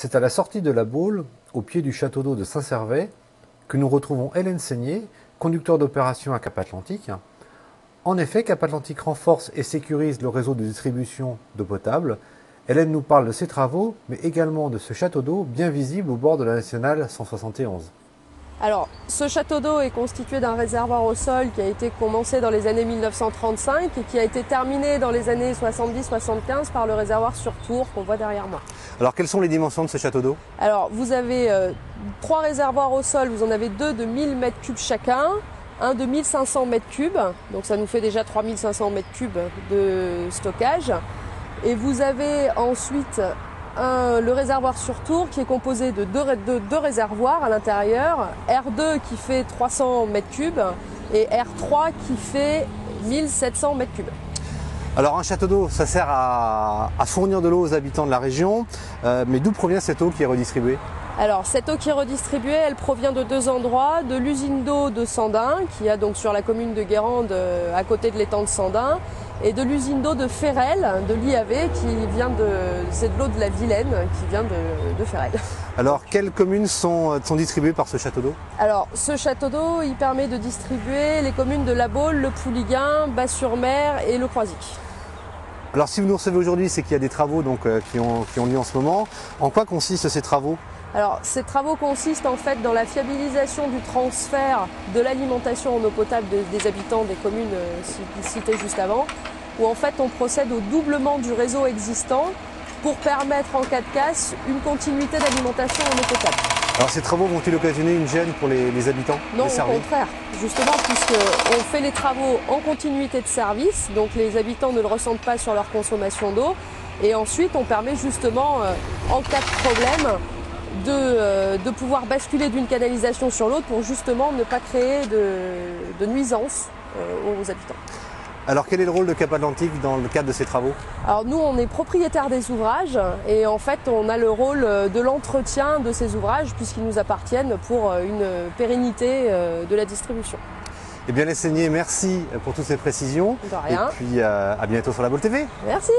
C'est à la sortie de la Baule, au pied du château d'eau de Saint-Servais, que nous retrouvons Hélène Seigné, conducteur d'opération à Cap Atlantique. En effet, Cap Atlantique renforce et sécurise le réseau de distribution d'eau potable. Hélène nous parle de ses travaux, mais également de ce château d'eau bien visible au bord de la nationale 171. Alors, ce château d'eau est constitué d'un réservoir au sol qui a été commencé dans les années 1935 et qui a été terminé dans les années 70-75 par le réservoir sur tour qu'on voit derrière moi. Alors, quelles sont les dimensions de ce château d'eau? Alors, vous avez 3 réservoirs au sol, vous en avez 2 de 1000 m3 chacun, un de 1500 m3, donc ça nous fait déjà 3500 m3 de stockage. Et vous avez ensuite le réservoir sur tour qui est composé de deux réservoirs à l'intérieur, R2 qui fait 300 m3 et R3 qui fait 1700 m3. Alors un château d'eau, ça sert à fournir de l'eau aux habitants de la région, mais d'où provient cette eau qui est redistribuée? Alors cette eau qui est redistribuée, elle provient de 2 endroits, de l'usine d'eau de Sandin, qui a donc sur la commune de Guérande, à côté de l'étang de Sandin, et de l'usine d'eau de Ferrel, de l'IAV, c'est de l'eau de la Vilaine, qui vient de Ferrel. Alors quelles communes sont distribuées par ce château d'eau? Alors ce château d'eau, il permet de distribuer les communes de La Baule, Le Pouliguen, Bas-sur-Mer et Le Croisic. Alors si vous nous recevez aujourd'hui, c'est qu'il y a des travaux qui ont lieu en ce moment. En quoi consistent ces travaux? Alors, ces travaux consistent en fait dans la fiabilisation du transfert de l'alimentation en eau potable des habitants des communes citées juste avant, où en fait on procède au doublement du réseau existant pour permettre en cas de casse une continuité d'alimentation en eau potable. Alors ces travaux vont-ils occasionner une gêne pour les habitants? Non, au contraire, justement, puisqu'on fait les travaux en continuité de service, donc les habitants ne le ressentent pas sur leur consommation d'eau, et ensuite on permet justement, en cas de problème, de pouvoir basculer d'une canalisation sur l'autre pour justement ne pas créer de nuisances aux habitants. Alors quel est le rôle de Cap Atlantique dans le cadre de ces travaux? Alors nous on est propriétaire des ouvrages et en fait on a le rôle de l'entretien de ces ouvrages puisqu'ils nous appartiennent pour une pérennité de la distribution. Eh bien les Seigné, merci pour toutes ces précisions. De rien. Et puis à bientôt sur La Baule TV. Merci.